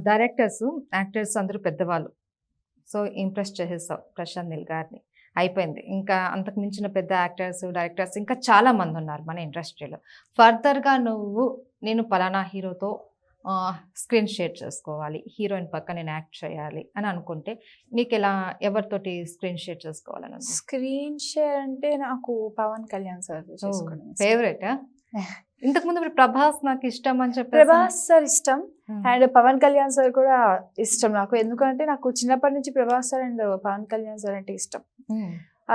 Directors, actors అందరూ పెద్దవాళ్ళు. So, impress చేసేసావు Prashanth Neel గారిని. అయిపోయింది. ఇంకా అంతకు మించిన పెద్ద యాక్టర్స్, డైరెక్టర్స్ ఇంకా చాలా మందున్నారు మన ఇండస్ట్రీలో. ఫర్దర్‌గా నేను పలానా హీరోతో స్క్రీన్ షేర్ చేసుకోవాలి. హీరోయిన్ పక్క నేను యాక్ట్ చేయాలి అని అనుకుంటే ఎవరితోటి స్క్రీన్ షేర్ చేసుకోవాలని ఉంది? స్క్రీన్ షేర్ అంటే నాకు పవన్ కళ్యాణ్ సార్ చేసుకోవడం ఇష్టం. ఫేవరెటా? ఇంతకుముందు మీరు ప్రభాస్ నాకు ఇష్టం అని చెప్పేసి ప్రభాస్ సార్ ఇష్టం అండ్ పవన్ కళ్యాణ్ సార్ కూడా ఇష్టం నాకు. ఎందుకంటే నాకు చిన్నప్పటి నుంచి Prabhas sir and Pawan Kalyan sir అంటే ఇష్టం.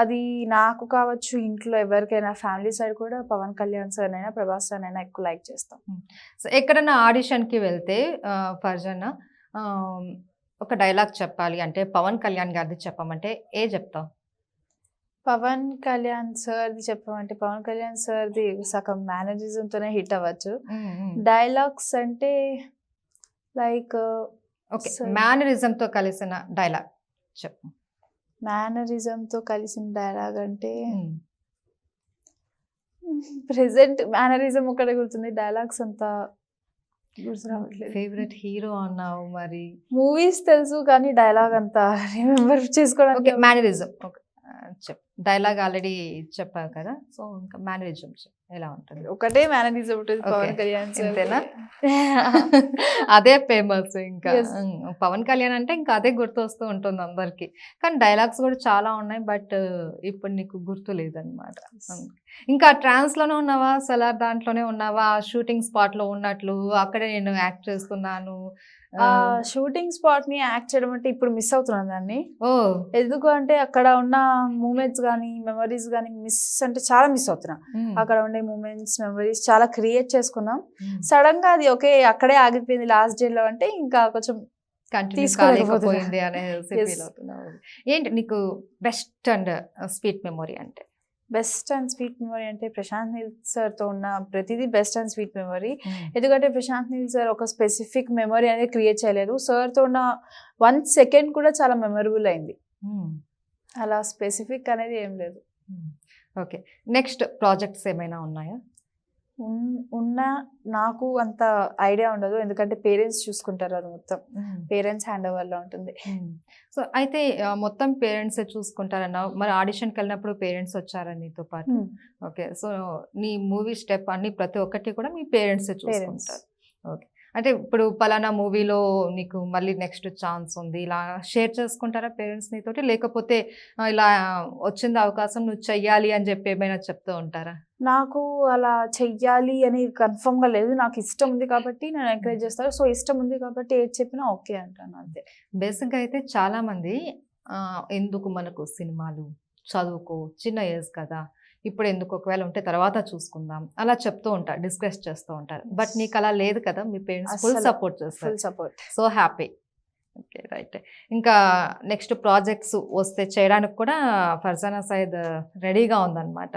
అది నాకు కావచ్చు, ఇంట్లో ఎవరికైనా ఫ్యామిలీ సైడ్ కూడా పవన్ కళ్యాణ్ సార్ అయినా ప్రభాస్ సార్ అయినా ఎక్కువ లైక్ చేస్తాం. సో ఎక్కడైనా ఆడిషన్కి వెళ్తే ఫర్జానా ఒక డైలాగ్ చెప్పాలి అంటే పవన్ కళ్యాణ్ గారిది చెప్పమంటే చెప్తావు? పవన్ కళ్యాణ్ సార్ది చెప్పమంటే పవన్ కళ్యాణ్ సార్ది సగం మేనరిజంతోనే హిట్ అవ్వచ్చు. డైలాగ్స్ అంటే లైక్ ఓకే, మేనరిజంతో కలిసిన డైలాగ్ చెప్పు. మేనరిజంతో కలిసిన డైలాగ్ అంటే ప్రెసెంట్ మేనరిజం ఒకటే గుర్తుంది, డైలాగ్స్ అంతా గుర్తు రావట్లేదు. ఫేవరెట్ హీరో అన్నావు, మరి మూవీస్ తెలుసు కానీ డైలాగ్ అంతా రిమెంబర్ చేసుకోవడానికి. మేనరిజం చెప్పు. డైలాగ్ ఆల్రెడీ చెప్పావు కదా, సో ఇంకా మేనరిజం ఎలా ఉంటుంది? ఒకటే మేనరిజం ఉంటుంది పవన్ కళ్యాణ్ అంతేనా? అదే ఫేమస్. ఇంకా పవన్ కళ్యాణ్ అంటే ఇంకా అదే గుర్తు వస్తూ ఉంటుంది అందరికి. కానీ డైలాగ్స్ కూడా చాలా ఉన్నాయి, బట్ ఇప్పుడు నీకు గుర్తు లేదనమాట. ఇంకా ట్రాన్స్ లోనే ఉన్నావా, సలార్ దాంట్లోనే ఉన్నావా? షూటింగ్ స్పాట్ లో ఉన్నట్లు అక్కడే నేను యాక్ట్ చేస్తున్నాను, షూటింగ్ స్పాట్ ని యాక్ట్ చేయడం అంటే ఇప్పుడు మిస్ అవుతున్నాను దాన్ని. ఎందుకు అంటే అక్కడ ఉన్న మూమెంట్స్ కానీ మెమరీస్ కానీ చాలా మిస్ అవుతున్నా. అక్కడ ఉండే మూమెంట్స్ మెమరీస్ చాలా క్రియేట్ చేసుకున్నాం. సడన్ గా అది అక్కడే ఆగిపోయింది లాస్ట్ డే లో అంటే ఇంకా కొంచెం తీసుకోలేకపోయింది అనేసి ఫీల్ అవుతున్నావు. ఏంటి నీకు బెస్ట్ అండ్ స్వీట్ మెమరీ అంటే? బెస్ట్ అండ్ స్వీట్ మెమరీ అంటే ప్రశాంత్ నీల్ సార్తో ఉన్న ప్రతిదీ బెస్ట్ అండ్ స్వీట్ మెమరీ. ఎందుకంటే ప్రశాంత్ నీల్ సార్ ఒక స్పెసిఫిక్ మెమరీ అనేది క్రియేట్ చేయలేదు, సార్తో ఉన్న 1 సెకండ్ కూడా చాలా మెమరబుల్ అయింది. అలా స్పెసిఫిక్ అనేది ఏం లేదు. ఓకే, నెక్స్ట్ ప్రాజెక్ట్స్ ఏమైనా ఉన్నాయా? నాకు అంత ఐడియా ఉండదు, ఎందుకంటే పేరెంట్స్ చూసుకుంటారు, అది మొత్తం పేరెంట్స్ హ్యాండ్ ఓవర్లో ఉంటుంది. సో అయితే మొత్తం పేరెంట్స్ చూసుకుంటారన్నావు, మరి ఆడిషన్కి వెళ్ళినప్పుడు పేరెంట్స్ వచ్చారా నీతో పాటు? ఓకే, సో నీ మూవీ స్టెప్ అన్ని ప్రతి ఒక్కటి కూడా మీ పేరెంట్స్ చూసుకుంటారు. ఓకే, అంటే ఇప్పుడు పలానా మూవీలో నీకు మళ్ళీ నెక్స్ట్ ఛాన్స్ ఉంది, ఇలా షేర్ చేసుకుంటారా పేరెంట్స్ నీతోటి? లేకపోతే ఇలా వచ్చింది అవకాశం నువ్వు చెయ్యాలి అని చెప్పి ఏమైనా చెప్తూ ఉంటారా? నాకు అలా చెయ్యాలి అని కన్ఫర్మ్గా లేదు, నాకు ఇష్టం ఉంది కాబట్టి నేను ఎంకరేజ్ చేస్తాను. సో ఇష్టం ఉంది కాబట్టి ఏది చెప్పినా ఓకే అంటాను, అంతే. బేసిక్గా అయితే చాలామంది ఎందుకు మనకు సినిమాలు, చదువుకో, చిన్న ఏజ్ కదా, ఇప్పుడు ఎందుకు, ఒకవేళ ఉంటే తర్వాత చూసుకుందాం అలా చెప్తూ ఉంటారు, డిస్కస్ చేస్తూ ఉంటారు. బట్ నీకు అలా లేదు కదా, మీ పేరెంట్స్ ఫుల్ సపోర్ట్ చేస్తారు. Full support. So happy. Okay, right. ఇంకా నెక్స్ట్ ప్రాజెక్ట్స్ వస్తే చేయడానికి కూడా ఫర్జానా సైద్ రెడీగా ఉందన్నమాట.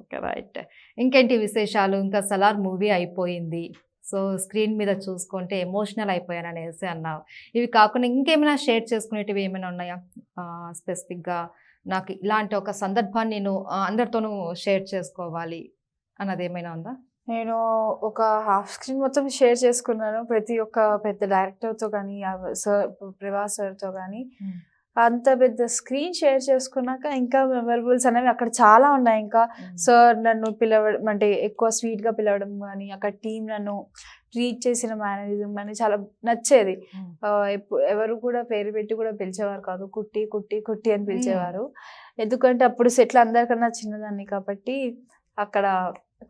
Okay, right. ఇంకేంటి విశేషాలు? ఇంకా సలార్ మూవీ అయిపోయింది, సో స్క్రీన్ మీద చూసుకుంటే ఎమోషనల్ అయిపోయాను అనేసి అన్నావు. ఇవి కాకుండా ఇంకేమైనా షేర్ చేసుకునేటివి ఏమైనా ఉన్నాయా స్పెసిఫిక్గా? నాకు ఇలాంటి ఒక సందర్భాన్ని నేను అందరితోనూ షేర్ చేసుకోవాలి అన్నది ఏమైనా ఉందా? నేను ఒక హాఫ్ స్క్రీన్ మొత్తం షేర్ చేసుకున్నాను ప్రతి ఒక్క పెద్ద డైరెక్టర్తో కానీ, సార్ ప్రభాస్ సార్తో కానీ. అంత పెద్ద స్క్రీన్ షేర్ చేసుకున్నాక ఇంకా మెమరబుల్స్ అనేవి అక్కడ చాలా ఉన్నాయి. ఇంకా సార్ నన్ను పిలవడం అంటే ఎక్కువ స్వీట్గా పిలవడం కానీ, అక్కడ టీం నన్ను ట్రీట్ చేసిన మేనరిజం కానీ చాలా నచ్చేది. ఎవరు కూడా పేరు పెట్టి కూడా పిలిచేవారు కాదు, కుట్టి కుట్టి కుట్టి అని పిలిచేవారు. ఎందుకంటే అప్పుడు సెట్లు అందరికన్నా చిన్నదాన్ని కాబట్టి అక్కడ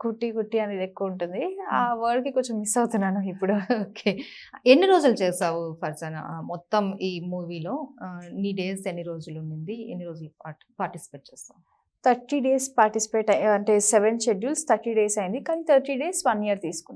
కుట్టి కుట్టి అనేది ఎక్కువ ఉంటుంది. ఆ వర్డ్కి కొంచెం మిస్ అవుతున్నాను ఇప్పుడు. ఓకే, ఎన్ని రోజులు చేసావు ఫర్జానా మొత్తం ఈ మూవీలో? నీ డేస్ ఎన్ని రోజులు ఉండింది, ఎన్ని రోజులు పార్టిసిపేట్ చేస్తావు? 30 days పార్టిసిపేట్ అంటే 7 schedules 30 days అయింది, కానీ 30 days 1 year తీసుకున్నాను.